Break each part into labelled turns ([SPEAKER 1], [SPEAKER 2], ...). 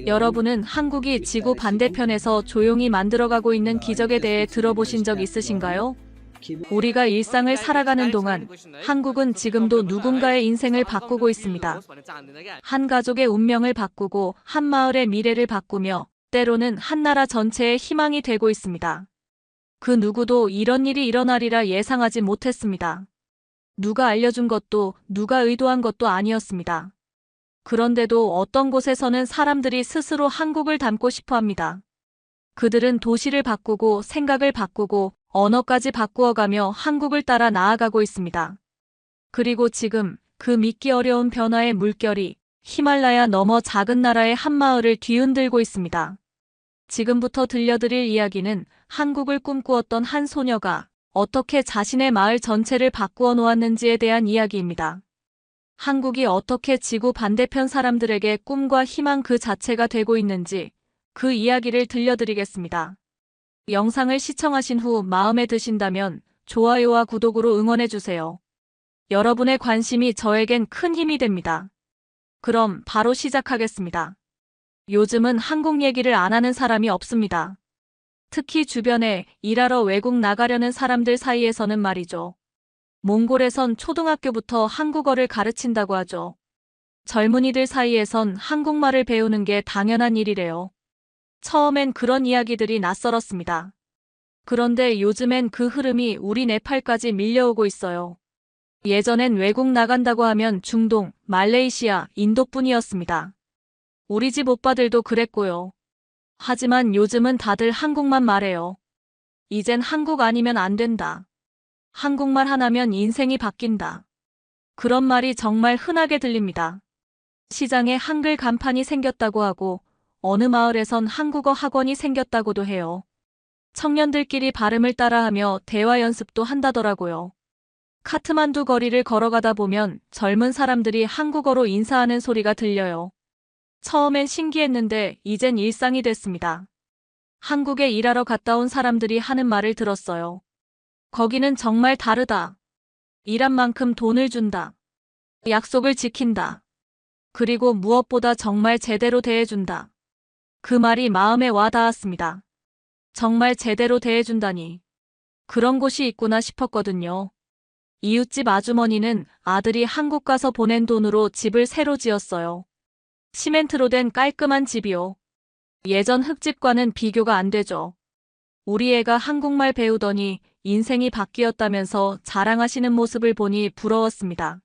[SPEAKER 1] 여러분은 한국이 지구 반대편에서 조용히 만들어가고 있는 기적에 대해 들어보신 적 있으신가요? 우리가 일상을 살아가는 동안 한국은 지금도 누군가의 인생을 바꾸고 있습니다. 한 가족의 운명을 바꾸고 한 마을의 미래를 바꾸며 때로는 한 나라 전체의 희망이 되고 있습니다. 그 누구도 이런 일이 일어나리라 예상하지 못했습니다. 누가 알려준 것도 누가 의도한 것도 아니었습니다. 그런데도 어떤 곳에서는 사람들이 스스로 한국을 닮고 싶어 합니다. 그들은 도시를 바꾸고 생각을 바꾸고 언어까지 바꾸어가며 한국을 따라 나아가고 있습니다. 그리고 지금 그 믿기 어려운 변화의 물결이 히말라야 너머 작은 나라의 한마을을 뒤흔들고 있습니다. 지금부터 들려드릴 이야기는 한국을 꿈꾸었던 한 소녀가 어떻게 자신의 마을 전체를 바꾸어 놓았는지에 대한 이야기입니다. 한국이 어떻게 지구 반대편 사람들에게 꿈과 희망 그 자체가 되고 있는지 그 이야기를 들려드리겠습니다. 영상을 시청하신 후 마음에 드신다면 좋아요와 구독으로 응원해주세요. 여러분의 관심이 저에겐 큰 힘이 됩니다. 그럼 바로 시작하겠습니다. 요즘은 한국 얘기를 안 하는 사람이 없습니다. 특히 주변에 일하러 외국 나가려는 사람들 사이에서는 말이죠. 몽골에선 초등학교부터 한국어를 가르친다고 하죠. 젊은이들 사이에선 한국말을 배우는 게 당연한 일이래요. 처음엔 그런 이야기들이 낯설었습니다. 그런데 요즘엔 그 흐름이 우리 네팔까지 밀려오고 있어요. 예전엔 외국 나간다고 하면 중동, 말레이시아, 인도뿐이었습니다. 우리 집 오빠들도 그랬고요. 하지만 요즘은 다들 한국만 말해요. 이젠 한국 아니면 안 된다. 한국말 하나면 인생이 바뀐다. 그런 말이 정말 흔하게 들립니다. 시장에 한글 간판이 생겼다고 하고 어느 마을에선 한국어 학원이 생겼다고도 해요. 청년들끼리 발음을 따라하며 대화 연습도 한다더라고요. 카트만두 거리를 걸어가다 보면 젊은 사람들이 한국어로 인사하는 소리가 들려요. 처음엔 신기했는데 이젠 일상이 됐습니다. 한국에 일하러 갔다 온 사람들이 하는 말을 들었어요. 거기는 정말 다르다. 일한 만큼 돈을 준다. 약속을 지킨다. 그리고 무엇보다 정말 제대로 대해준다. 그 말이 마음에 와 닿았습니다. 정말 제대로 대해준다니. 그런 곳이 있구나 싶었거든요. 이웃집 아주머니는 아들이 한국 가서 보낸 돈으로 집을 새로 지었어요. 시멘트로 된 깔끔한 집이요. 예전 흙집과는 비교가 안 되죠. 우리 애가 한국말 배우더니 인생이 바뀌었다면서 자랑하시는 모습을 보니 부러웠습니다.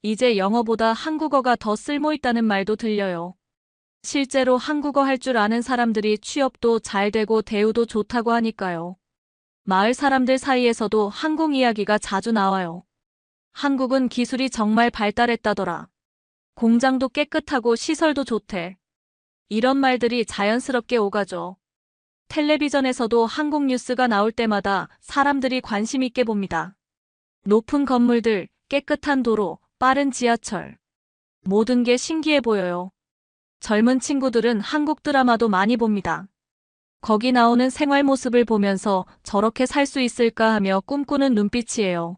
[SPEAKER 1] 이제 영어보다 한국어가 더 쓸모있다는 말도 들려요. 실제로 한국어 할 줄 아는 사람들이 취업도 잘 되고 대우도 좋다고 하니까요. 마을 사람들 사이에서도 한국 이야기가 자주 나와요. 한국은 기술이 정말 발달했다더라. 공장도 깨끗하고 시설도 좋대. 이런 말들이 자연스럽게 오가죠. 텔레비전에서도 한국 뉴스가 나올 때마다 사람들이 관심 있게 봅니다. 높은 건물들, 깨끗한 도로, 빠른 지하철. 모든 게 신기해 보여요. 젊은 친구들은 한국 드라마도 많이 봅니다. 거기 나오는 생활 모습을 보면서 저렇게 살 수 있을까 하며 꿈꾸는 눈빛이에요.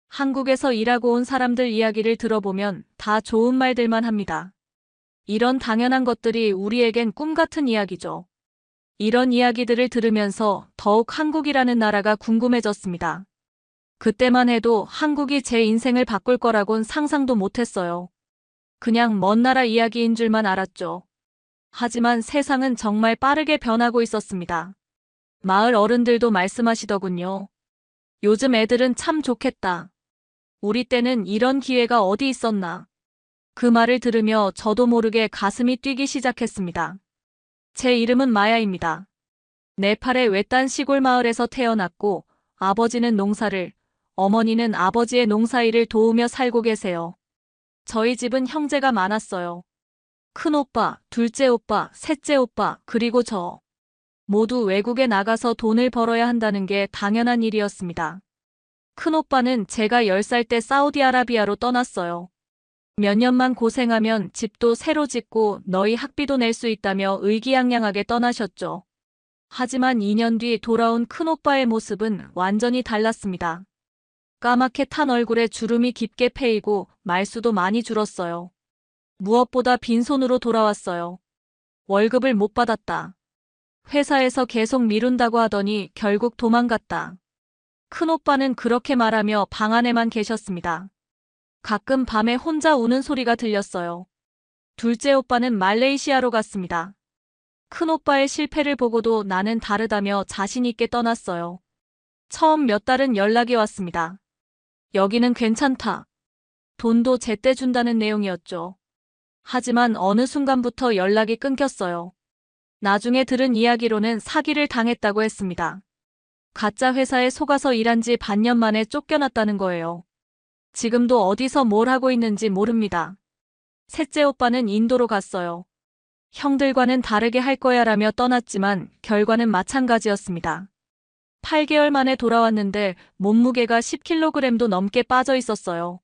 [SPEAKER 1] 한국에서 일하고 온 사람들 이야기를 들어보면 다 좋은 말들만 합니다. 이런 당연한 것들이 우리에겐 꿈 같은 이야기죠. 이런 이야기들을 들으면서 더욱 한국이라는 나라가 궁금해졌습니다. 그때만 해도 한국이 제 인생을 바꿀 거라곤 상상도 못했어요. 그냥 먼 나라 이야기인 줄만 알았죠. 하지만 세상은 정말 빠르게 변하고 있었습니다. 마을 어른들도 말씀하시더군요. 요즘 애들은 참 좋겠다. 우리 때는 이런 기회가 어디 있었나. 그 말을 들으며 저도 모르게 가슴이 뛰기 시작했습니다. 제 이름은 마야입니다. 네팔의 외딴 시골 마을에서 태어났고 아버지는 농사를, 어머니는 아버지의 농사일을 도우며 살고 계세요. 저희 집은 형제가 많았어요. 큰 오빠, 둘째 오빠, 셋째 오빠, 그리고 저. 모두 외국에 나가서 돈을 벌어야 한다는 게 당연한 일이었습니다. 큰 오빠는 제가 10살 때 사우디아라비아로 떠났어요. 몇 년만 고생하면 집도 새로 짓고 너희 학비도 낼 수 있다며 의기양양하게 떠나셨죠. 하지만 2년 뒤 돌아온 큰오빠의 모습은 완전히 달랐습니다. 까맣게 탄 얼굴에 주름이 깊게 패이고 말수도 많이 줄었어요. 무엇보다 빈손으로 돌아왔어요. 월급을 못 받았다. 회사에서 계속 미룬다고 하더니 결국 도망갔다. 큰오빠는 그렇게 말하며 방 안에만 계셨습니다. 가끔 밤에 혼자 우는 소리가 들렸어요. 둘째 오빠는 말레이시아로 갔습니다. 큰오빠의 실패를 보고도 나는 다르다며 자신 있게 떠났어요. 처음 몇 달은 연락이 왔습니다. 여기는 괜찮다. 돈도 제때 준다는 내용이었죠. 하지만 어느 순간부터 연락이 끊겼어요. 나중에 들은 이야기로는 사기를 당했다고 했습니다. 가짜 회사에 속아서 일한 지 반년 만에 쫓겨났다는 거예요. 지금도 어디서 뭘 하고 있는지 모릅니다. 셋째 오빠는 인도로 갔어요. 형들과는 다르게 할 거야라며 떠났지만 결과는 마찬가지였습니다. 8개월 만에 돌아왔는데 몸무게가 10kg도 넘게 빠져 있었어요.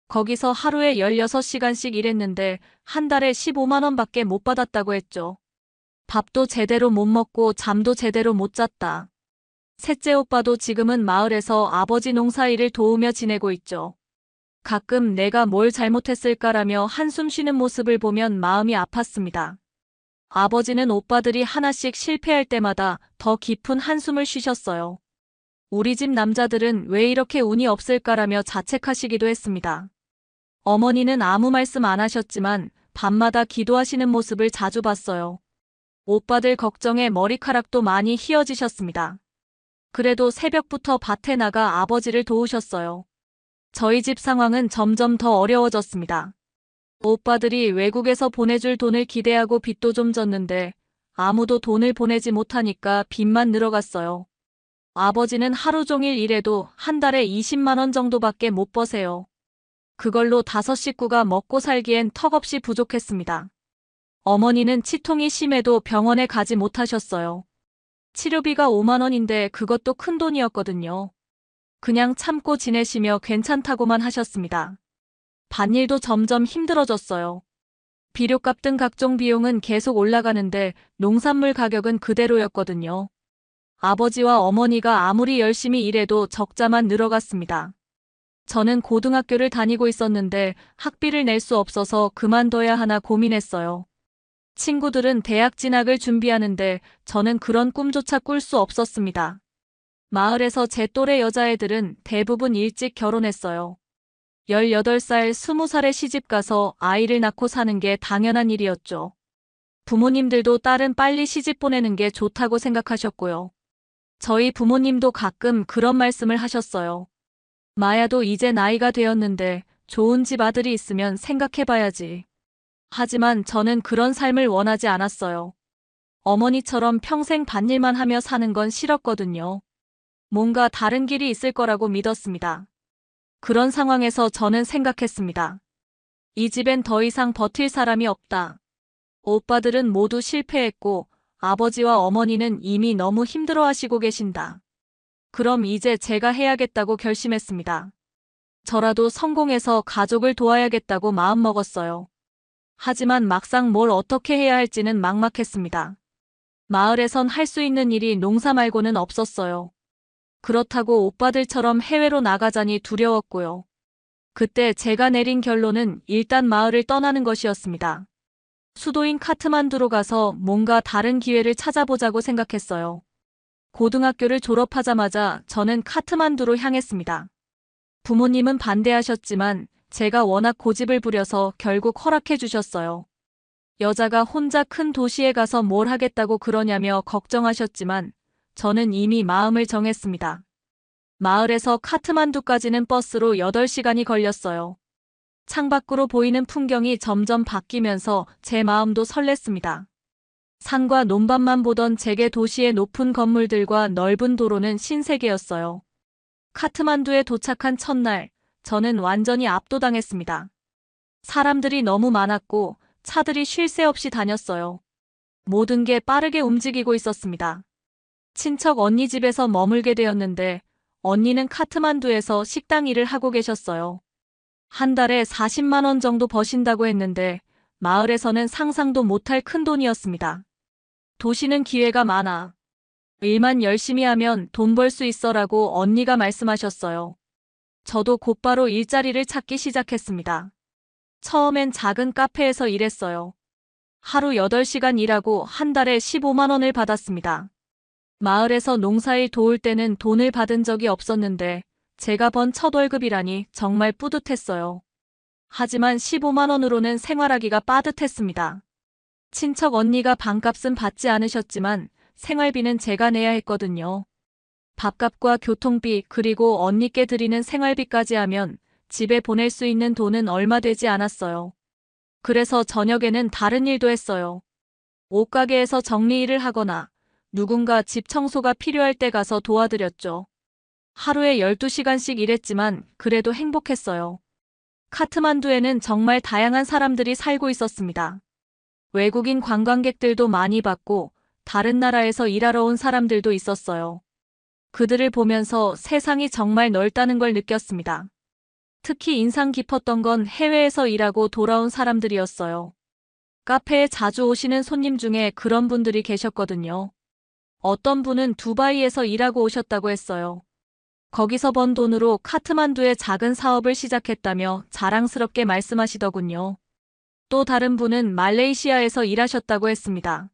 [SPEAKER 1] 거기서 하루에 16시간씩 일했는데 한 달에 15만 원밖에 못 받았다고 했죠. 밥도 제대로 못 먹고 잠도 제대로 못 잤다. 셋째 오빠도 지금은 마을에서 아버지 농사일을 도우며 지내고 있죠. 가끔 내가 뭘 잘못했을까라며 한숨 쉬는 모습을 보면 마음이 아팠습니다. 아버지는 오빠들이 하나씩 실패할 때마다 더 깊은 한숨을 쉬셨어요. 우리 집 남자들은 왜 이렇게 운이 없을까라며 자책하시기도 했습니다. 어머니는 아무 말씀 안 하셨지만 밤마다 기도하시는 모습을 자주 봤어요. 오빠들 걱정에 머리카락도 많이 휘어지셨습니다. 그래도 새벽부터 밭에 나가 아버지를 도우셨어요. 저희 집 상황은 점점 더 어려워졌습니다. 오빠들이 외국에서 보내줄 돈을 기대하고 빚도 좀 졌는데 아무도 돈을 보내지 못하니까 빚만 늘어갔어요. 아버지는 하루 종일 일해도 한 달에 20만 원 정도밖에 못 버세요. 그걸로 5식구가 먹고 살기엔 턱없이 부족했습니다. 어머니는 치통이 심해도 병원에 가지 못하셨어요. 치료비가 5만 원인데 그것도 큰 돈이었거든요. 그냥 참고 지내시며 괜찮다고만 하셨습니다. 밭일도 점점 힘들어졌어요. 비료값 등 각종 비용은 계속 올라가는데 농산물 가격은 그대로였거든요. 아버지와 어머니가 아무리 열심히 일해도 적자만 늘어갔습니다. 저는 고등학교를 다니고 있었는데 학비를 낼 수 없어서 그만둬야 하나 고민했어요. 친구들은 대학 진학을 준비하는데 저는 그런 꿈조차 꿀 수 없었습니다. 마을에서 제 또래 여자애들은 대부분 일찍 결혼했어요. 18살, 20살에 시집가서 아이를 낳고 사는 게 당연한 일이었죠. 부모님들도 딸은 빨리 시집 보내는 게 좋다고 생각하셨고요. 저희 부모님도 가끔 그런 말씀을 하셨어요. 마야도 이제 나이가 되었는데 좋은 집 아들이 있으면 생각해봐야지. 하지만 저는 그런 삶을 원하지 않았어요. 어머니처럼 평생 밭일만 하며 사는 건 싫었거든요. 뭔가 다른 길이 있을 거라고 믿었습니다. 그런 상황에서 저는 생각했습니다. 이 집엔 더 이상 버틸 사람이 없다. 오빠들은 모두 실패했고 아버지와 어머니는 이미 너무 힘들어하시고 계신다. 그럼 이제 제가 해야겠다고 결심했습니다. 저라도 성공해서 가족을 도와야겠다고 마음먹었어요. 하지만 막상 뭘 어떻게 해야 할지는 막막했습니다. 마을에선 할 수 있는 일이 농사 말고는 없었어요. 그렇다고 오빠들처럼 해외로 나가자니 두려웠고요. 그때 제가 내린 결론은 일단 마을을 떠나는 것이었습니다. 수도인 카트만두로 가서 뭔가 다른 기회를 찾아보자고 생각했어요. 고등학교를 졸업하자마자 저는 카트만두로 향했습니다. 부모님은 반대하셨지만 제가 워낙 고집을 부려서 결국 허락해 주셨어요. 여자가 혼자 큰 도시에 가서 뭘 하겠다고 그러냐며 걱정하셨지만 저는 이미 마음을 정했습니다. 마을에서 카트만두까지는 버스로 8시간이 걸렸어요. 창밖으로 보이는 풍경이 점점 바뀌면서 제 마음도 설렜습니다. 산과 논밭만 보던 제게 도시의 높은 건물들과 넓은 도로는 신세계였어요. 카트만두에 도착한 첫날, 저는 완전히 압도당했습니다. 사람들이 너무 많았고 차들이 쉴 새 없이 다녔어요. 모든 게 빠르게 움직이고 있었습니다. 친척 언니 집에서 머물게 되었는데 언니는 카트만두에서 식당 일을 하고 계셨어요. 한 달에 40만 원 정도 버신다고 했는데 마을에서는 상상도 못할 큰 돈이었습니다. 도시는 기회가 많아. 일만 열심히 하면 돈 벌 수 있어라고 언니가 말씀하셨어요. 저도 곧바로 일자리를 찾기 시작했습니다. 처음엔 작은 카페에서 일했어요. 하루 8시간 일하고 한 달에 15만 원을 받았습니다. 마을에서 농사일 도울 때는 돈을 받은 적이 없었는데 제가 번 첫 월급이라니 정말 뿌듯했어요. 하지만 15만 원으로는 생활하기가 빠듯했습니다. 친척 언니가 방값은 받지 않으셨지만 생활비는 제가 내야 했거든요. 밥값과 교통비 그리고 언니께 드리는 생활비까지 하면 집에 보낼 수 있는 돈은 얼마 되지 않았어요. 그래서 저녁에는 다른 일도 했어요. 옷가게에서 정리일을 하거나 누군가 집 청소가 필요할 때 가서 도와드렸죠. 하루에 12시간씩 일했지만 그래도 행복했어요. 카트만두에는 정말 다양한 사람들이 살고 있었습니다. 외국인 관광객들도 많이 봤고 다른 나라에서 일하러 온 사람들도 있었어요. 그들을 보면서 세상이 정말 넓다는 걸 느꼈습니다. 특히 인상 깊었던 건 해외에서 일하고 돌아온 사람들이었어요. 카페에 자주 오시는 손님 중에 그런 분들이 계셨거든요. 어떤 분은 두바이에서 일하고 오셨다고 했어요. 거기서 번 돈으로 카트만두의 작은 사업을 시작했다며 자랑스럽게 말씀하시더군요. 또 다른 분은 말레이시아에서 일하셨다고 했습니다.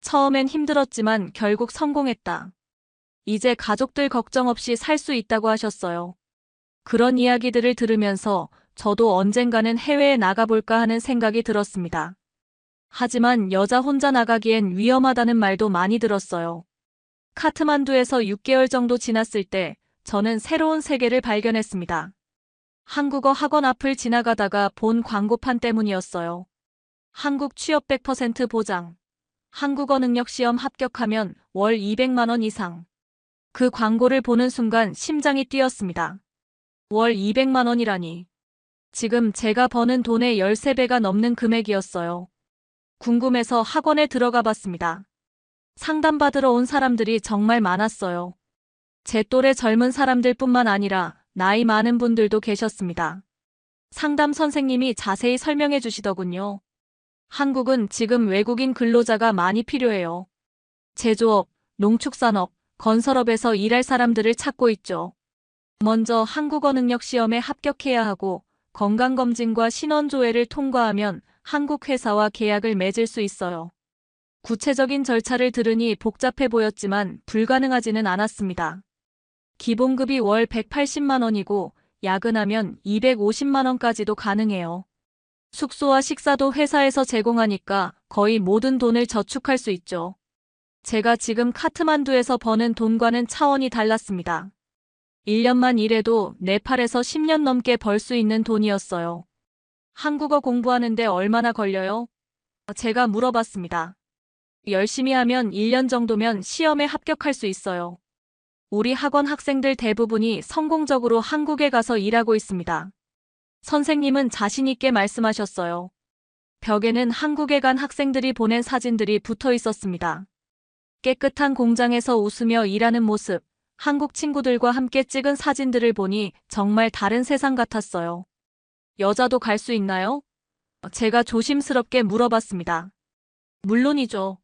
[SPEAKER 1] 처음엔 힘들었지만 결국 성공했다. 이제 가족들 걱정 없이 살 수 있다고 하셨어요. 그런 이야기들을 들으면서 저도 언젠가는 해외에 나가볼까 하는 생각이 들었습니다. 하지만 여자 혼자 나가기엔 위험하다는 말도 많이 들었어요. 카트만두에서 6개월 정도 지났을 때 저는 새로운 세계를 발견했습니다. 한국어 학원 앞을 지나가다가 본 광고판 때문이었어요. 한국 취업 100% 보장. 한국어 능력 시험 합격하면 월 200만 원 이상. 그 광고를 보는 순간 심장이 뛰었습니다. 월 200만 원이라니. 지금 제가 버는 돈의 13배가 넘는 금액이었어요. 궁금해서 학원에 들어가 봤습니다. 상담받으러 온 사람들이 정말 많았어요. 제 또래 젊은 사람들뿐만 아니라 나이 많은 분들도 계셨습니다. 상담 선생님이 자세히 설명해 주시더군요. 한국은 지금 외국인 근로자가 많이 필요해요. 제조업, 농축산업, 건설업에서 일할 사람들을 찾고 있죠. 먼저 한국어 능력 시험에 합격해야 하고 건강검진과 신원조회를 통과하면 한국 회사와 계약을 맺을 수 있어요. 구체적인 절차를 들으니 복잡해 보였지만 불가능하지는 않았습니다. 기본급이 월 180만 원이고 야근하면 250만 원까지도 가능해요. 숙소와 식사도 회사에서 제공하니까 거의 모든 돈을 저축할 수 있죠. 제가 지금 카트만두에서 버는 돈과는 차원이 달랐습니다. 1년만 일해도 네팔에서 10년 넘게 벌 수 있는 돈이었어요. 한국어 공부하는데 얼마나 걸려요? 제가 물어봤습니다. 열심히 하면 1년 정도면 시험에 합격할 수 있어요. 우리 학원 학생들 대부분이 성공적으로 한국에 가서 일하고 있습니다. 선생님은 자신 있게 말씀하셨어요. 벽에는 한국에 간 학생들이 보낸 사진들이 붙어 있었습니다. 깨끗한 공장에서 웃으며 일하는 모습, 한국 친구들과 함께 찍은 사진들을 보니 정말 다른 세상 같았어요. 여자도 갈 수 있나요? 제가 조심스럽게 물어봤습니다. 물론이죠.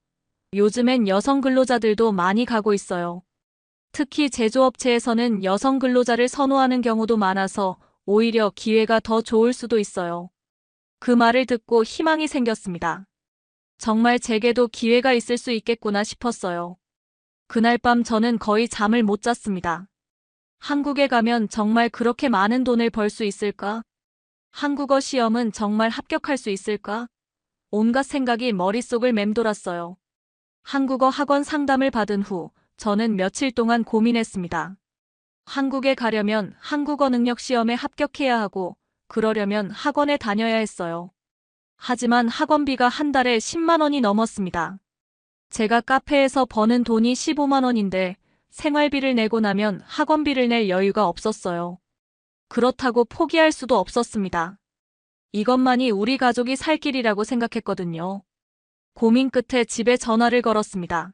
[SPEAKER 1] 요즘엔 여성 근로자들도 많이 가고 있어요. 특히 제조업체에서는 여성 근로자를 선호하는 경우도 많아서 오히려 기회가 더 좋을 수도 있어요. 그 말을 듣고 희망이 생겼습니다. 정말 제게도 기회가 있을 수 있겠구나 싶었어요. 그날 밤 저는 거의 잠을 못 잤습니다. 한국에 가면 정말 그렇게 많은 돈을 벌 수 있을까? 한국어 시험은 정말 합격할 수 있을까? 온갖 생각이 머릿속을 맴돌았어요. 한국어 학원 상담을 받은 후 저는 며칠 동안 고민했습니다. 한국에 가려면 한국어 능력 시험에 합격해야 하고 그러려면 학원에 다녀야 했어요. 하지만 학원비가 한 달에 10만 원이 넘었습니다. 제가 카페에서 버는 돈이 15만 원인데 생활비를 내고 나면 학원비를 낼 여유가 없었어요. 그렇다고 포기할 수도 없었습니다. 이것만이 우리 가족이 살 길이라고 생각했거든요. 고민 끝에 집에 전화를 걸었습니다.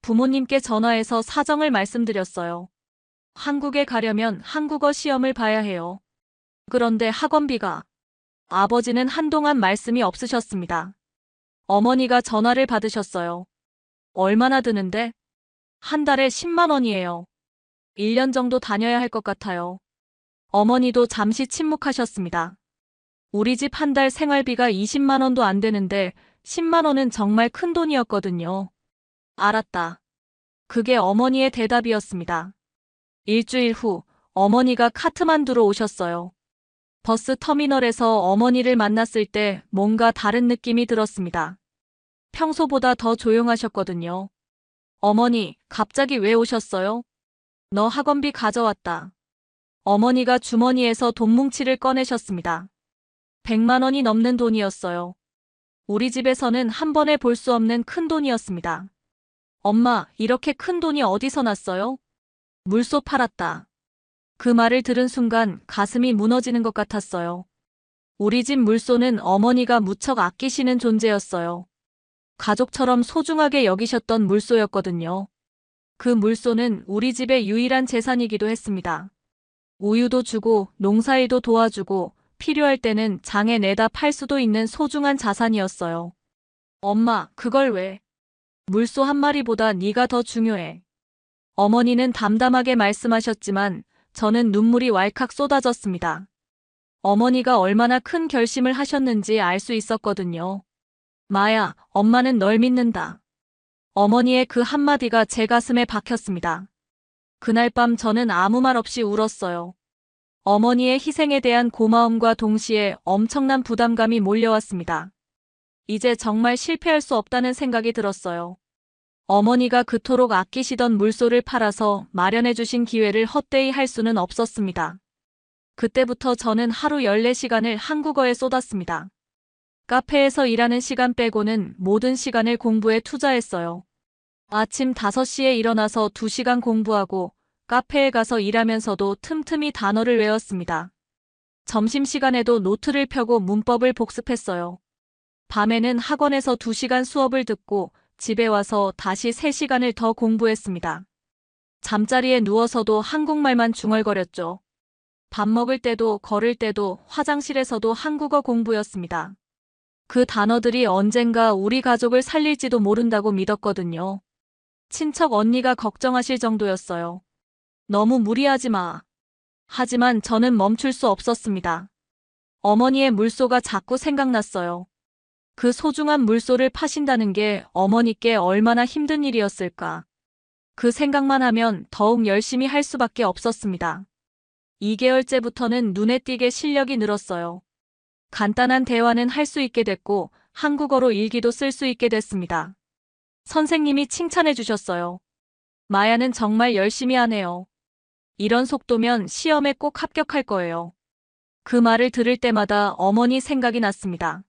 [SPEAKER 1] 부모님께 전화해서 사정을 말씀드렸어요. 한국에 가려면 한국어 시험을 봐야 해요. 그런데 학원비가. 아버지는 한동안 말씀이 없으셨습니다. 어머니가 전화를 받으셨어요. 얼마나 드는데? 한 달에 10만 원이에요. 1년 정도 다녀야 할 것 같아요. 어머니도 잠시 침묵하셨습니다. 우리 집 한 달 생활비가 20만 원도 안 되는데 10만 원은 정말 큰 돈이었거든요. 알았다. 그게 어머니의 대답이었습니다. 일주일 후 어머니가 카트만두로 오셨어요. 버스 터미널에서 어머니를 만났을 때 뭔가 다른 느낌이 들었습니다. 평소보다 더 조용하셨거든요. 어머니, 갑자기 왜 오셨어요? 너 학원비 가져왔다. 어머니가 주머니에서 돈 뭉치를 꺼내셨습니다. 100만 원이 넘는 돈이었어요. 우리 집에서는 한 번에 볼 수 없는 큰 돈이었습니다. 엄마, 이렇게 큰 돈이 어디서 났어요? 물소 팔았다. 그 말을 들은 순간 가슴이 무너지는 것 같았어요. 우리 집 물소는 어머니가 무척 아끼시는 존재였어요. 가족처럼 소중하게 여기셨던 물소였거든요. 그 물소는 우리 집의 유일한 재산이기도 했습니다. 우유도 주고 농사일도 도와주고 필요할 때는 장에 내다 팔 수도 있는 소중한 자산이었어요. 엄마, 그걸 왜? 물소 한 마리보다 네가 더 중요해. 어머니는 담담하게 말씀하셨지만 저는 눈물이 왈칵 쏟아졌습니다. 어머니가 얼마나 큰 결심을 하셨는지 알 수 있었거든요. 마야, 엄마는 널 믿는다. 어머니의 그 한마디가 제 가슴에 박혔습니다. 그날 밤 저는 아무 말 없이 울었어요. 어머니의 희생에 대한 고마움과 동시에 엄청난 부담감이 몰려왔습니다. 이제 정말 실패할 수 없다는 생각이 들었어요. 어머니가 그토록 아끼시던 물소를 팔아서 마련해 주신 기회를 헛되이 할 수는 없었습니다. 그때부터 저는 하루 14시간을 한국어에 쏟았습니다. 카페에서 일하는 시간 빼고는 모든 시간을 공부에 투자했어요. 아침 5시에 일어나서 2시간 공부하고 카페에 가서 일하면서도 틈틈이 단어를 외웠습니다. 점심시간에도 노트를 펴고 문법을 복습했어요. 밤에는 학원에서 2시간 수업을 듣고 집에 와서 다시 3시간을 더 공부했습니다. 잠자리에 누워서도 한국말만 중얼거렸죠. 밥 먹을 때도 걸을 때도 화장실에서도 한국어 공부였습니다. 그 단어들이 언젠가 우리 가족을 살릴지도 모른다고 믿었거든요. 친척 언니가 걱정하실 정도였어요. 너무 무리하지 마. 하지만 저는 멈출 수 없었습니다. 어머니의 물소가 자꾸 생각났어요. 그 소중한 물소를 파신다는 게 어머니께 얼마나 힘든 일이었을까. 그 생각만 하면 더욱 열심히 할 수밖에 없었습니다. 2개월째부터는 눈에 띄게 실력이 늘었어요. 간단한 대화는 할 수 있게 됐고 한국어로 일기도 쓸 수 있게 됐습니다. 선생님이 칭찬해 주셨어요. 마야는 정말 열심히 하네요. 이런 속도면 시험에 꼭 합격할 거예요. 그 말을 들을 때마다 어머니 생각이 났습니다.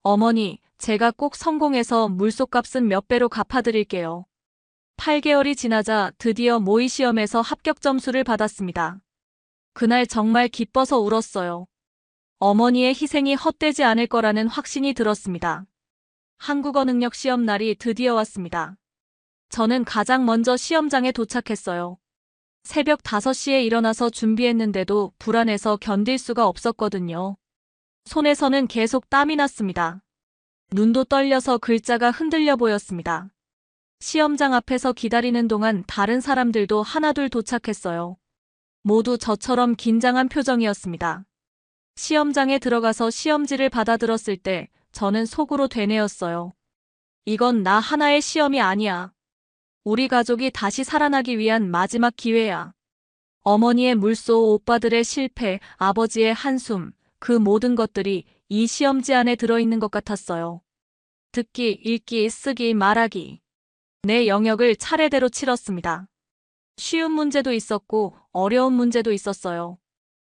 [SPEAKER 1] 어머니, 제가 꼭 성공해서 물소값은 몇 배로 갚아드릴게요. 8개월이 지나자 드디어 모의 시험에서 합격 점수를 받았습니다. 그날 정말 기뻐서 울었어요. 어머니의 희생이 헛되지 않을 거라는 확신이 들었습니다. 한국어 능력 시험 날이 드디어 왔습니다. 저는 가장 먼저 시험장에 도착했어요. 새벽 5시에 일어나서 준비했는데도 불안해서 견딜 수가 없었거든요. 손에서는 계속 땀이 났습니다. 눈도 떨려서 글자가 흔들려 보였습니다. 시험장 앞에서 기다리는 동안 다른 사람들도 하나둘 도착했어요. 모두 저처럼 긴장한 표정이었습니다. 시험장에 들어가서 시험지를 받아들었을 때 저는 속으로 되뇌었어요. 이건 나 하나의 시험이 아니야. 우리 가족이 다시 살아나기 위한 마지막 기회야. 어머니의 물소, 오빠들의 실패, 아버지의 한숨, 그 모든 것들이 이 시험지 안에 들어있는 것 같았어요. 듣기, 읽기, 쓰기, 말하기. 내 영역을 차례대로 치렀습니다. 쉬운 문제도 있었고 어려운 문제도 있었어요.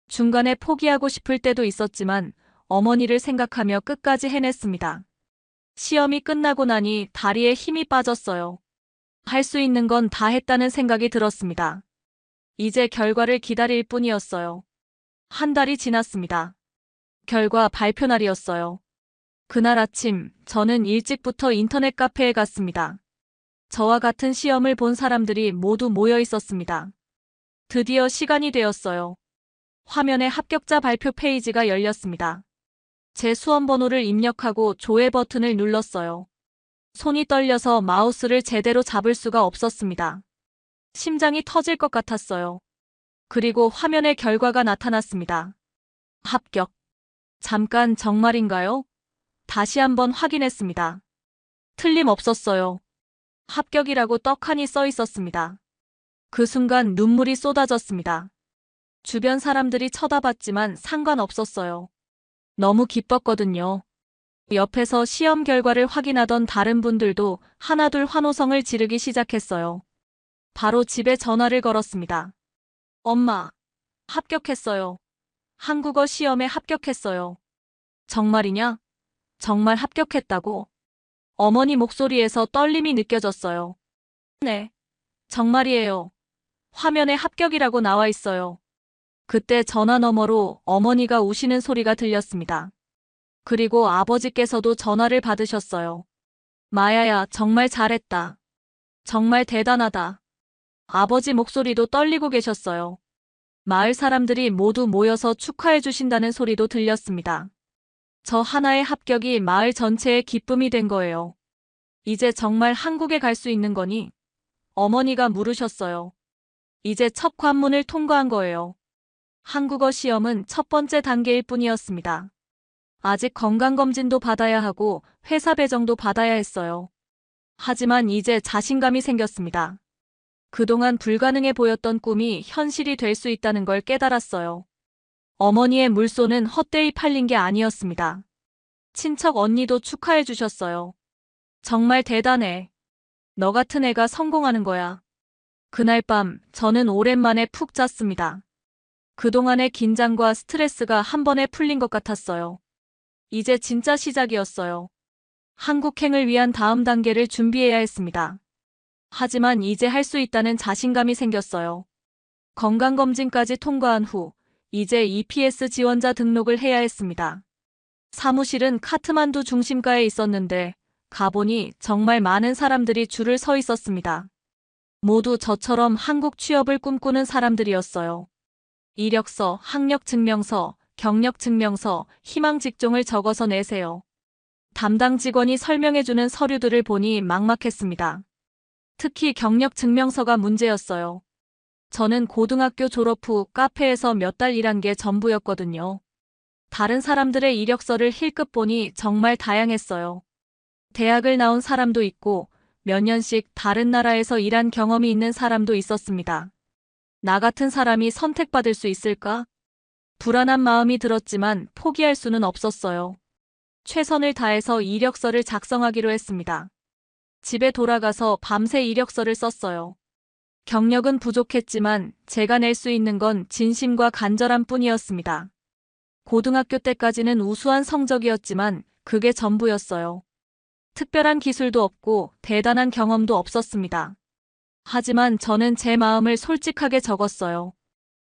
[SPEAKER 1] 중간에 포기하고 싶을 때도 있었지만 어머니를 생각하며 끝까지 해냈습니다. 시험이 끝나고 나니 다리에 힘이 빠졌어요. 할 수 있는 건 다 했다는 생각이 들었습니다. 이제 결과를 기다릴 뿐이었어요. 한 달이 지났습니다. 결과 발표 날이었어요. 그날 아침 저는 일찍부터 인터넷 카페에 갔습니다. 저와 같은 시험을 본 사람들이 모두 모여 있었습니다. 드디어 시간이 되었어요. 화면에 합격자 발표 페이지가 열렸습니다. 제 수험번호를 입력하고 조회 버튼을 눌렀어요. 손이 떨려서 마우스를 제대로 잡을 수가 없었습니다. 심장이 터질 것 같았어요. 그리고 화면에 결과가 나타났습니다. 합격. 잠깐, 정말인가요? 다시 한번 확인했습니다. 틀림없었어요. 합격이라고 떡하니 써 있었습니다. 그 순간 눈물이 쏟아졌습니다. 주변 사람들이 쳐다봤지만 상관없었어요. 너무 기뻤거든요. 옆에서 시험 결과를 확인하던 다른 분들도 하나둘 환호성을 지르기 시작했어요. 바로 집에 전화를 걸었습니다. 엄마, 합격했어요. 한국어 시험에 합격했어요. 정말이냐? 정말 합격했다고? 어머니 목소리에서 떨림이 느껴졌어요. 네, 정말이에요. 화면에 합격이라고 나와 있어요. 그때 전화 너머로 어머니가 우시는 소리가 들렸습니다. 그리고 아버지께서도 전화를 받으셨어요. 마야야, 정말 잘했다. 정말 대단하다. 아버지 목소리도 떨리고 계셨어요. 마을 사람들이 모두 모여서 축하해 주신다는 소리도 들렸습니다. 저 하나의 합격이 마을 전체의 기쁨이 된 거예요. 이제 정말 한국에 갈 수 있는 거니? 어머니가 물으셨어요. 이제 첫 관문을 통과한 거예요. 한국어 시험은 첫 번째 단계일 뿐이었습니다. 아직 건강검진도 받아야 하고 회사 배정도 받아야 했어요. 하지만 이제 자신감이 생겼습니다. 그동안 불가능해 보였던 꿈이 현실이 될 수 있다는 걸 깨달았어요. 어머니의 물소는 헛되이 팔린 게 아니었습니다. 친척 언니도 축하해 주셨어요. 정말 대단해. 너 같은 애가 성공하는 거야. 그날 밤 저는 오랜만에 푹 잤습니다. 그동안의 긴장과 스트레스가 한 번에 풀린 것 같았어요. 이제 진짜 시작이었어요. 한국행을 위한 다음 단계를 준비해야 했습니다. 하지만 이제 할 수 있다는 자신감이 생겼어요. 건강검진까지 통과한 후 이제 EPS 지원자 등록을 해야 했습니다. 사무실은 카트만두 중심가에 있었는데 가보니 정말 많은 사람들이 줄을 서 있었습니다. 모두 저처럼 한국 취업을 꿈꾸는 사람들이었어요. 이력서, 학력증명서, 경력증명서, 희망 직종을 적어서 내세요. 담당 직원이 설명해주는 서류들을 보니 막막했습니다. 특히 경력증명서가 문제였어요. 저는 고등학교 졸업 후 카페에서 몇 달 일한 게 전부였거든요. 다른 사람들의 이력서를 힐끗 보니 정말 다양했어요. 대학을 나온 사람도 있고 몇 년씩 다른 나라에서 일한 경험이 있는 사람도 있었습니다. 나 같은 사람이 선택받을 수 있을까? 불안한 마음이 들었지만 포기할 수는 없었어요. 최선을 다해서 이력서를 작성하기로 했습니다. 집에 돌아가서 밤새 이력서를 썼어요. 경력은 부족했지만 제가 낼 수 있는 건 진심과 간절함 뿐이었습니다. 고등학교 때까지는 우수한 성적이었지만 그게 전부였어요. 특별한 기술도 없고 대단한 경험도 없었습니다. 하지만 저는 제 마음을 솔직하게 적었어요.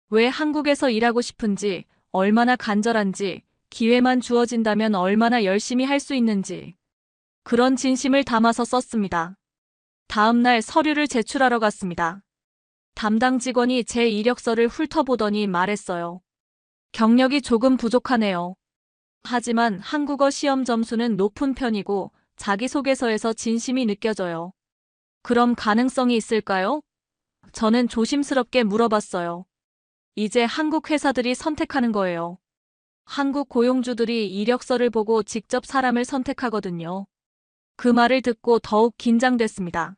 [SPEAKER 1] 왜 한국에서 일하고 싶은지, 얼마나 간절한지, 기회만 주어진다면 얼마나 열심히 할 수 있는지. 그런 진심을 담아서 썼습니다. 다음 날 서류를 제출하러 갔습니다. 담당 직원이 제 이력서를 훑어보더니 말했어요. 경력이 조금 부족하네요. 하지만 한국어 시험 점수는 높은 편이고 자기소개서에서 진심이 느껴져요. 그럼 가능성이 있을까요? 저는 조심스럽게 물어봤어요. 이제 한국 회사들이 선택하는 거예요. 한국 고용주들이 이력서를 보고 직접 사람을 선택하거든요. 그 말을 듣고 더욱 긴장됐습니다.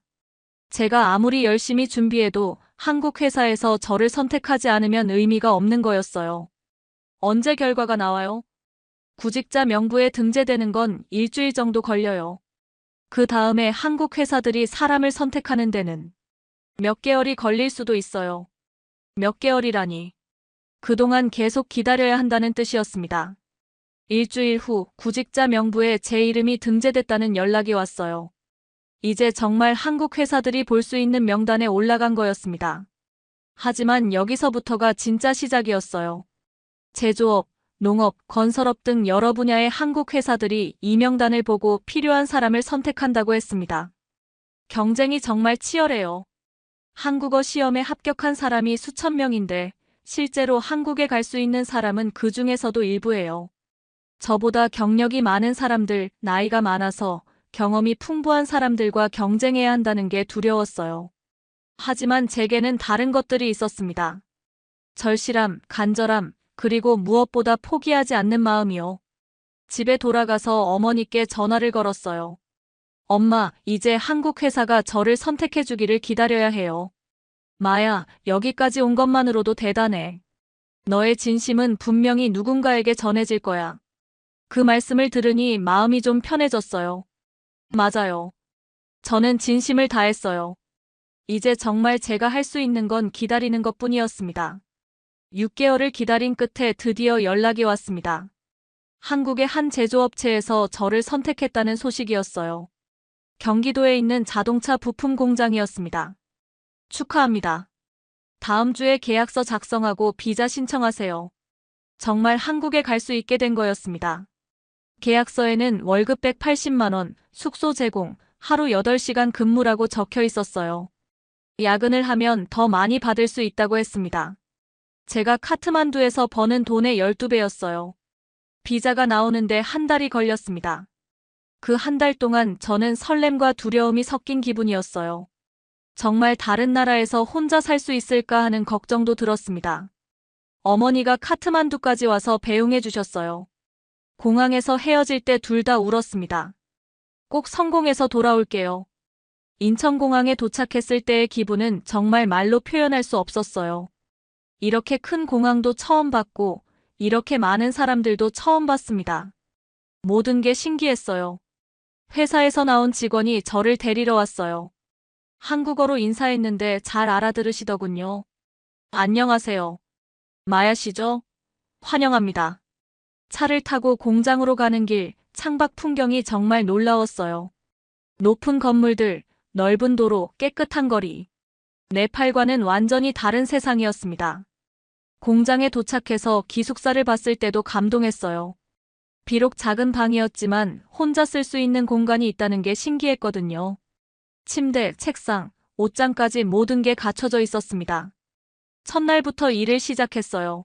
[SPEAKER 1] 제가 아무리 열심히 준비해도 한국 회사에서 저를 선택하지 않으면 의미가 없는 거였어요. 언제 결과가 나와요? 구직자 명부에 등재되는 건 일주일 정도 걸려요. 그 다음에 한국 회사들이 사람을 선택하는 데는 몇 개월이 걸릴 수도 있어요. 몇 개월이라니. 그동안 계속 기다려야 한다는 뜻이었습니다. 일주일 후 구직자 명부에 제 이름이 등재됐다는 연락이 왔어요. 이제 정말 한국 회사들이 볼 수 있는 명단에 올라간 거였습니다. 하지만 여기서부터가 진짜 시작이었어요. 제조업, 농업, 건설업 등 여러 분야의 한국 회사들이 이 명단을 보고 필요한 사람을 선택한다고 했습니다. 경쟁이 정말 치열해요. 한국어 시험에 합격한 사람이 수천 명인데 실제로 한국에 갈 수 있는 사람은 그 중에서도 일부예요. 저보다 경력이 많은 사람들, 나이가 많아서 경험이 풍부한 사람들과 경쟁해야 한다는 게 두려웠어요. 하지만 제게는 다른 것들이 있었습니다. 절실함, 간절함, 그리고 무엇보다 포기하지 않는 마음이요. 집에 돌아가서 어머니께 전화를 걸었어요. 엄마, 이제 한국 회사가 저를 선택해주기를 기다려야 해요. 마야, 여기까지 온 것만으로도 대단해. 너의 진심은 분명히 누군가에게 전해질 거야. 그 말씀을 들으니 마음이 좀 편해졌어요. 맞아요. 저는 진심을 다했어요. 이제 정말 제가 할 수 있는 건 기다리는 것뿐이었습니다. 6개월을 기다린 끝에 드디어 연락이 왔습니다. 한국의 한 제조업체에서 저를 선택했다는 소식이었어요. 경기도에 있는 자동차 부품 공장이었습니다. 축하합니다. 다음 주에 계약서 작성하고 비자 신청하세요. 정말 한국에 갈 수 있게 된 거였습니다. 계약서에는 월급 180만 원, 숙소 제공, 하루 8시간 근무라고 적혀 있었어요. 야근을 하면 더 많이 받을 수 있다고 했습니다. 제가 카트만두에서 버는 돈의 12배였어요. 비자가 나오는데 한 달이 걸렸습니다. 그 한 달 동안 저는 설렘과 두려움이 섞인 기분이었어요. 정말 다른 나라에서 혼자 살 수 있을까 하는 걱정도 들었습니다. 어머니가 카트만두까지 와서 배웅해 주셨어요. 공항에서 헤어질 때 둘 다 울었습니다. 꼭 성공해서 돌아올게요. 인천공항에 도착했을 때의 기분은 정말 말로 표현할 수 없었어요. 이렇게 큰 공항도 처음 봤고, 이렇게 많은 사람들도 처음 봤습니다. 모든 게 신기했어요. 회사에서 나온 직원이 저를 데리러 왔어요. 한국어로 인사했는데 잘 알아들으시더군요. 안녕하세요. 마야 씨죠? 환영합니다. 차를 타고 공장으로 가는 길, 창밖 풍경이 정말 놀라웠어요. 높은 건물들, 넓은 도로, 깨끗한 거리. 네팔과는 완전히 다른 세상이었습니다. 공장에 도착해서 기숙사를 봤을 때도 감동했어요. 비록 작은 방이었지만 혼자 쓸 수 있는 공간이 있다는 게 신기했거든요. 침대, 책상, 옷장까지 모든 게 갖춰져 있었습니다. 첫날부터 일을 시작했어요.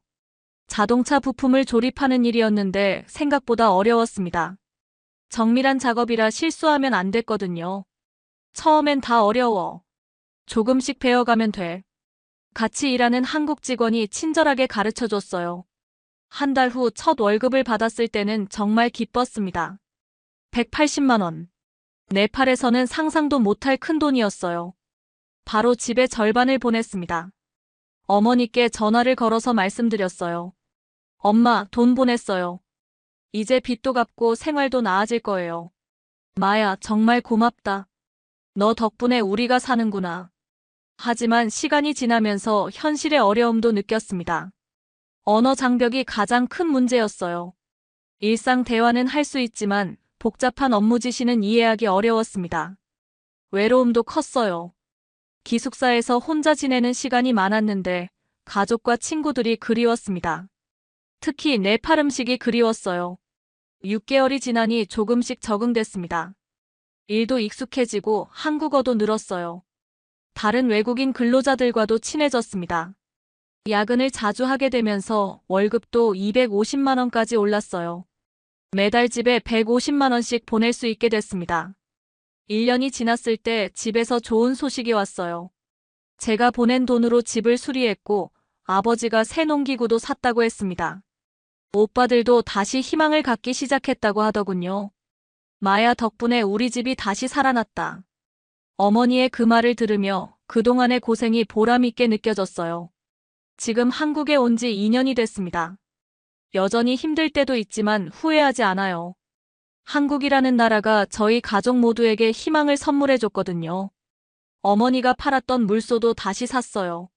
[SPEAKER 1] 자동차 부품을 조립하는 일이었는데 생각보다 어려웠습니다. 정밀한 작업이라 실수하면 안 됐거든요. 처음엔 다 어려워. 조금씩 배워가면 돼. 같이 일하는 한국 직원이 친절하게 가르쳐줬어요. 한 달 후 첫 월급을 받았을 때는 정말 기뻤습니다. 180만 원. 네팔에서는 상상도 못할 큰 돈이었어요. 바로 집에 절반을 보냈습니다. 어머니께 전화를 걸어서 말씀드렸어요. 엄마, 돈 보냈어요. 이제 빚도 갚고 생활도 나아질 거예요. 마야, 정말 고맙다. 너 덕분에 우리가 사는구나. 하지만 시간이 지나면서 현실의 어려움도 느꼈습니다. 언어 장벽이 가장 큰 문제였어요. 일상 대화는 할 수 있지만 복잡한 업무 지시는 이해하기 어려웠습니다. 외로움도 컸어요. 기숙사에서 혼자 지내는 시간이 많았는데 가족과 친구들이 그리웠습니다. 특히 네팔 음식이 그리웠어요. 6개월이 지나니 조금씩 적응됐습니다. 일도 익숙해지고 한국어도 늘었어요. 다른 외국인 근로자들과도 친해졌습니다. 야근을 자주 하게 되면서 월급도 250만 원까지 올랐어요. 매달 집에 150만 원씩 보낼 수 있게 됐습니다. 1년이 지났을 때 집에서 좋은 소식이 왔어요. 제가 보낸 돈으로 집을 수리했고 아버지가 새 농기구도 샀다고 했습니다. 오빠들도 다시 희망을 갖기 시작했다고 하더군요. 마야 덕분에 우리 집이 다시 살아났다. 어머니의 그 말을 들으며 그동안의 고생이 보람있게 느껴졌어요. 지금 한국에 온 지 2년이 됐습니다. 여전히 힘들 때도 있지만 후회하지 않아요. 한국이라는 나라가 저희 가족 모두에게 희망을 선물해줬거든요. 어머니가 팔았던 물소도 다시 샀어요.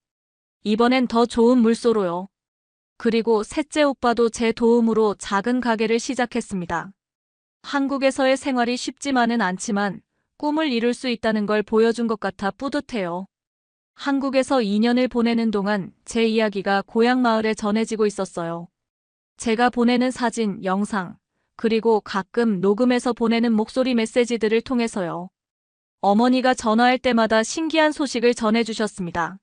[SPEAKER 1] 이번엔 더 좋은 물소로요. 그리고 셋째 오빠도 제 도움으로 작은 가게를 시작했습니다. 한국에서의 생활이 쉽지만은 않지만 꿈을 이룰 수 있다는 걸 보여준 것 같아 뿌듯해요. 한국에서 2년을 보내는 동안 제 이야기가 고향 마을에 전해지고 있었어요. 제가 보내는 사진, 영상, 그리고 가끔 녹음해서 보내는 목소리 메시지들을 통해서요. 어머니가 전화할 때마다 신기한 소식을 전해주셨습니다.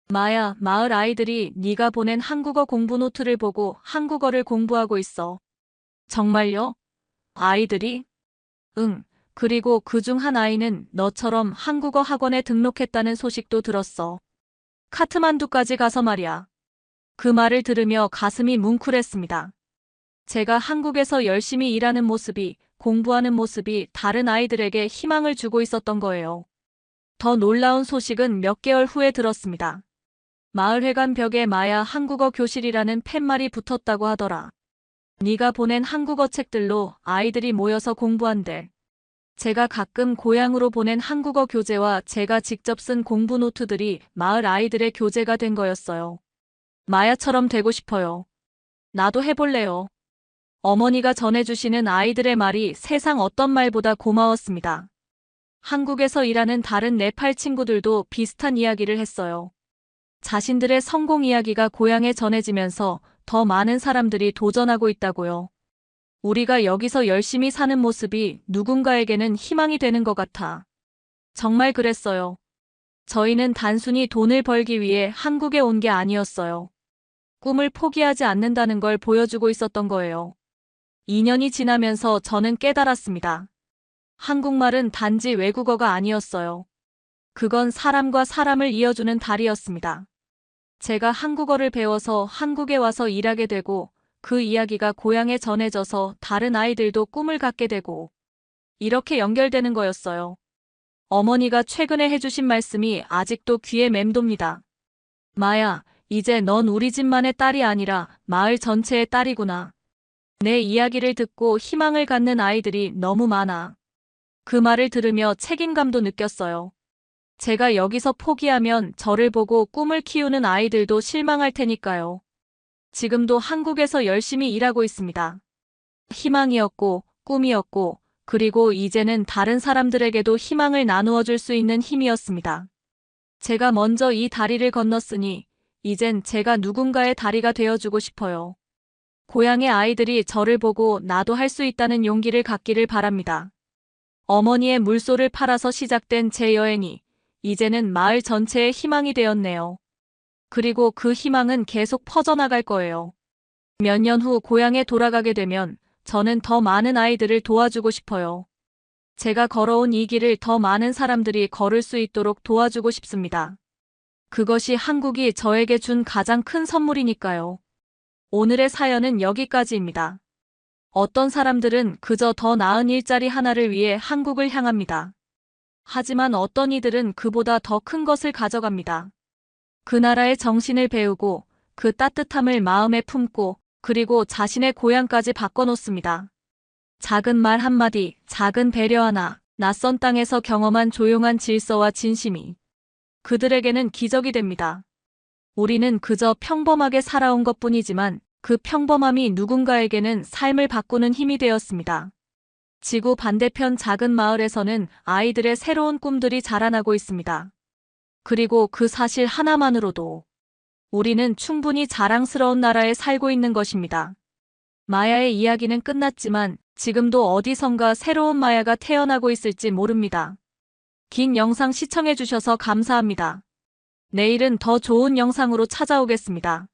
[SPEAKER 1] 마야, 마을 아이들이 네가 보낸 한국어 공부 노트를 보고 한국어를 공부하고 있어. 정말요? 아이들이? 응. 그리고 그중 한 아이는 너처럼 한국어 학원에 등록했다는 소식도 들었어. 카트만두까지 가서 말이야. 그 말을 들으며 가슴이 뭉클했습니다. 제가 한국에서 열심히 일하는 모습이, 공부하는 모습이 다른 아이들에게 희망을 주고 있었던 거예요. 더 놀라운 소식은 몇 개월 후에 들었습니다. 마을회관 벽에 마야 한국어 교실이라는 팻말이 붙었다고 하더라. 네가 보낸 한국어 책들로 아이들이 모여서 공부한대. 제가 가끔 고향으로 보낸 한국어 교재와 제가 직접 쓴 공부 노트들이 마을 아이들의 교재가 된 거였어요. 마야처럼 되고 싶어요. 나도 해볼래요. 어머니가 전해주시는 아이들의 말이 세상 어떤 말보다 고마웠습니다. 한국에서 일하는 다른 네팔 친구들도 비슷한 이야기를 했어요. 자신들의 성공 이야기가 고향에 전해지면서 더 많은 사람들이 도전하고 있다고요. 우리가 여기서 열심히 사는 모습이 누군가에게는 희망이 되는 것 같아. 정말 그랬어요. 저희는 단순히 돈을 벌기 위해 한국에 온 게 아니었어요. 꿈을 포기하지 않는다는 걸 보여주고 있었던 거예요. 2년이 지나면서 저는 깨달았습니다. 한국말은 단지 외국어가 아니었어요. 그건 사람과 사람을 이어주는 다리였습니다. 제가 한국어를 배워서 한국에 와서 일하게 되고 그 이야기가 고향에 전해져서 다른 아이들도 꿈을 갖게 되고 이렇게 연결되는 거였어요. 어머니가 최근에 해주신 말씀이 아직도 귀에 맴돕니다. 마야, 이제 넌 우리 집만의 딸이 아니라 마을 전체의 딸이구나. 내 이야기를 듣고 희망을 갖는 아이들이 너무 많아. 그 말을 들으며 책임감도 느꼈어요. 제가 여기서 포기하면 저를 보고 꿈을 키우는 아이들도 실망할 테니까요. 지금도 한국에서 열심히 일하고 있습니다. 희망이었고, 꿈이었고, 그리고 이제는 다른 사람들에게도 희망을 나누어 줄 수 있는 힘이었습니다. 제가 먼저 이 다리를 건넜으니, 이젠 제가 누군가의 다리가 되어주고 싶어요. 고향의 아이들이 저를 보고 나도 할 수 있다는 용기를 갖기를 바랍니다. 어머니의 물소를 팔아서 시작된 제 여행이 이제는 마을 전체의 희망이 되었네요. 그리고 그 희망은 계속 퍼져나갈 거예요. 몇 년 후 고향에 돌아가게 되면 저는 더 많은 아이들을 도와주고 싶어요. 제가 걸어온 이 길을 더 많은 사람들이 걸을 수 있도록 도와주고 싶습니다. 그것이 한국이 저에게 준 가장 큰 선물이니까요. 오늘의 사연은 여기까지입니다. 어떤 사람들은 그저 더 나은 일자리 하나를 위해 한국을 향합니다. 하지만 어떤 이들은 그보다 더 큰 것을 가져갑니다. 그 나라의 정신을 배우고 그 따뜻함을 마음에 품고 그리고 자신의 고향까지 바꿔놓습니다. 작은 말 한마디, 작은 배려 하나, 낯선 땅에서 경험한 조용한 질서와 진심이 그들에게는 기적이 됩니다. 우리는 그저 평범하게 살아온 것뿐이지만 그 평범함이 누군가에게는 삶을 바꾸는 힘이 되었습니다. 지구 반대편 작은 마을에서는 아이들의 새로운 꿈들이 자라나고 있습니다. 그리고 그 사실 하나만으로도 우리는 충분히 자랑스러운 나라에 살고 있는 것입니다. 마야의 이야기는 끝났지만 지금도 어디선가 새로운 마야가 태어나고 있을지 모릅니다. 긴 영상 시청해주셔서 감사합니다. 내일은 더 좋은 영상으로 찾아오겠습니다.